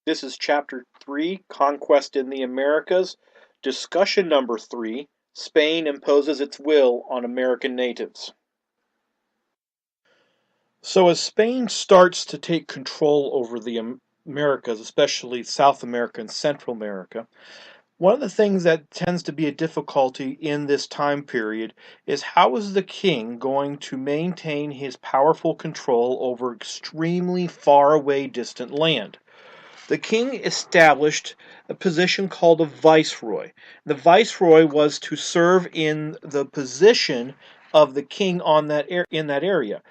This is Chapter 3, Conquest in the Americas. Discussion number 3, Spain imposes its will on American natives. So as Spain starts to take control over the Americas, especially South America and Central America, one of the things that tends to be a difficulty in this time period is how is the king going to maintain his powerful control over extremely far away distant land? The king established a position called a viceroy. The viceroy was to serve in the position of the king in that area,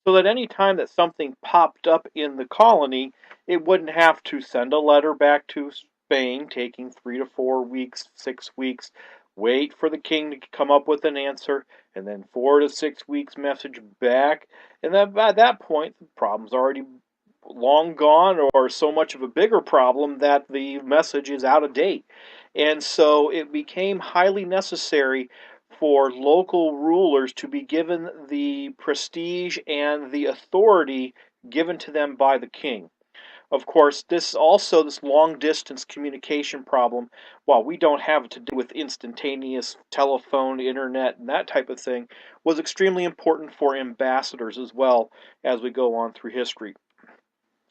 so that any time that something popped up in the colony, it wouldn't have to send a letter back to Spain, taking 3 to 4 weeks, 6 weeks, wait for the king to come up with an answer, and then 4 to 6 weeks message back, and then by that point the problem's already long gone, or so much of a bigger problem that the message is out of date. And so it became highly necessary for local rulers to be given the prestige and the authority given to them by the king. Of course, this long distance communication problem, while we don't have to do with instantaneous telephone, internet, and that type of thing, was extremely important for ambassadors as well as we go on through history.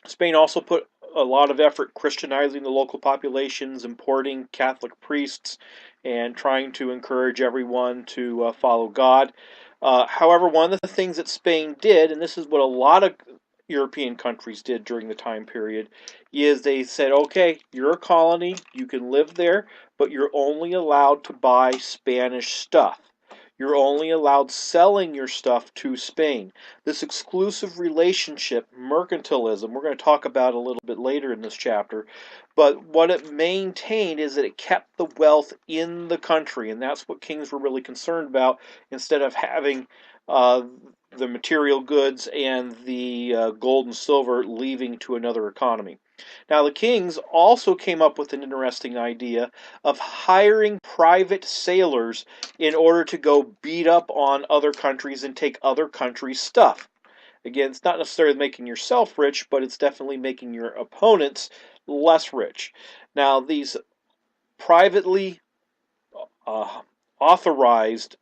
Spain also put a lot of effort Christianizing the local populations, importing Catholic priests, and trying to encourage everyone to follow God. However, one of the things that Spain did, and this is what a lot of European countries did during the time period, is they said, okay, you're a colony, you can live there, but you're only allowed to buy Spanish stuff. You're only allowed selling your stuff to Spain. This exclusive relationship, mercantilism, we're going to talk about a little bit later in this chapter, but what it maintained is that it kept the wealth in the country, and that's what kings were really concerned about, instead of having the material goods and the gold and silver leaving to another economy. Now, the kings also came up with an interesting idea of hiring private sailors in order to go beat up on other countries and take other countries' stuff. Again, it's not necessarily making yourself rich, but it's definitely making your opponents less rich. Now, these privately authorized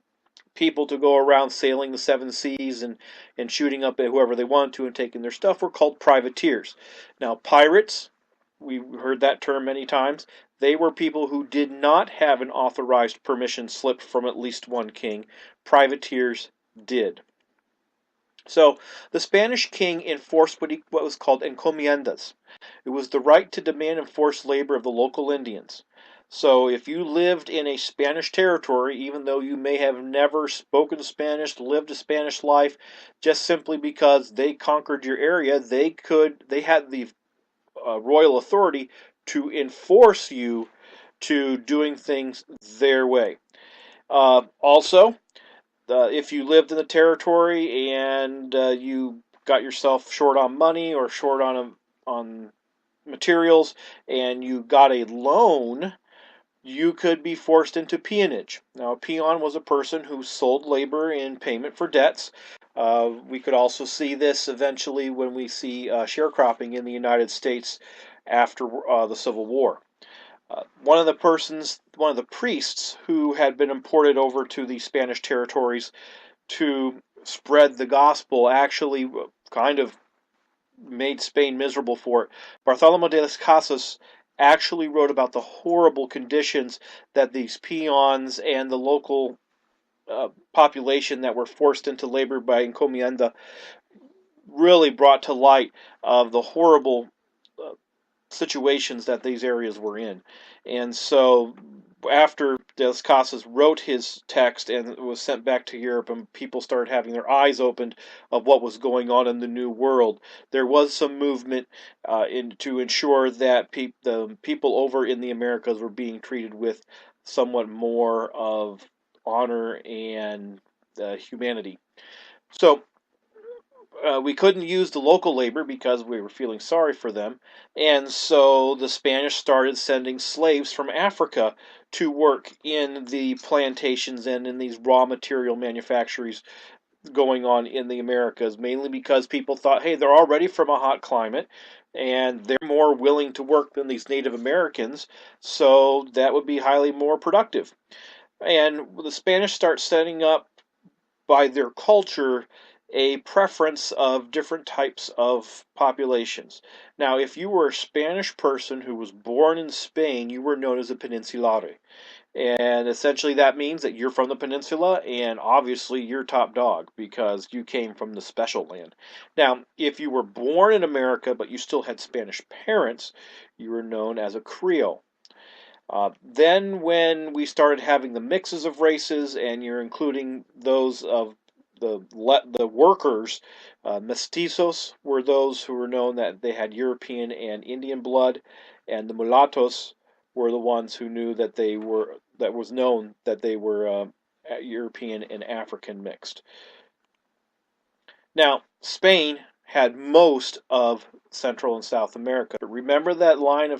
people to go around sailing the seven seas and shooting up at whoever they wanted to and taking their stuff were called privateers. Now, pirates, we've heard that term many times. They were people who did not have an authorized permission slip from at least one king. Privateers did. So the Spanish king enforced what was called encomiendas. It was the right to demand and force labor of the local Indians. So if you lived in a Spanish territory, even though you may have never spoken Spanish, lived a Spanish life, just simply because they conquered your area, they had the royal authority to enforce you to doing things their way. Also, if you lived in the territory and you got yourself short on money or short on materials, and you got a loan, you could be forced into peonage. Now, a peon was a person who sold labor in payment for debts. We could also see this eventually when we see sharecropping in the United States after the Civil War. One of the priests who had been imported over to the Spanish territories to spread the gospel actually kind of made Spain miserable for it. Bartholomew de las Casas actually wrote about the horrible conditions that these peons and the local population that were forced into labor by encomienda really brought to light of the horrible situations that these areas were in. And so after De las Casas wrote his text and it was sent back to Europe and people started having their eyes opened of what was going on in the New World, there was some movement to ensure that the people over in the Americas were being treated with somewhat more of honor and humanity. So we couldn't use the local labor because we were feeling sorry for them, and so the Spanish started sending slaves from Africa to work in the plantations and in these raw material manufactories going on in the Americas, mainly because people thought, hey, they're already from a hot climate. and they're more willing to work than these Native Americans, so that would be highly more productive. And the Spanish start setting up, by their culture, a preference of different types of populations. Now, if you were a Spanish person who was born in Spain, you were known as a peninsulare. And essentially, that means that you're from the peninsula, and obviously, you're top dog because you came from the special land. Now, if you were born in America but you still had Spanish parents, you were known as a Creole. Then, when we started having the mixes of races, and you're including those of the workers, mestizos were those who were known that they had European and Indian blood, and the mulattos were the ones who knew that was known that they were European and African mixed. Now, Spain had most of Central and South America. Remember that line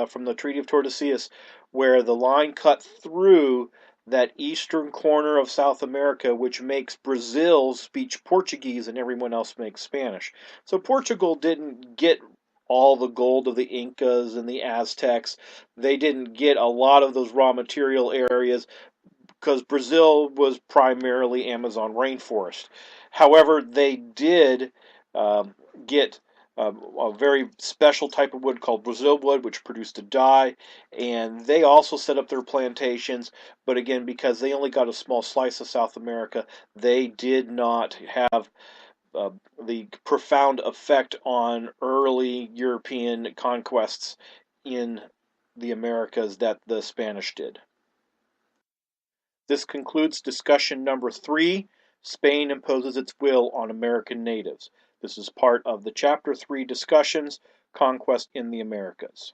from the Treaty of Tordesillas, where the line cut through that eastern corner of South America, which makes Brazil speak Portuguese and everyone else makes Spanish. So Portugal didn't get all the gold of the Incas and the Aztecs. They didn't get a lot of those raw material areas because Brazil was primarily Amazon rainforest. However, they did get a very special type of wood called Brazil wood, which produced a dye, and they also set up their plantations. But again, because they only got a small slice of South America, they did not have uh, the profound effect on early European conquests in the Americas that the Spanish did. This concludes discussion number 3, Spain imposes its will on American natives. This is part of the Chapter 3 discussions, Conquest in the Americas.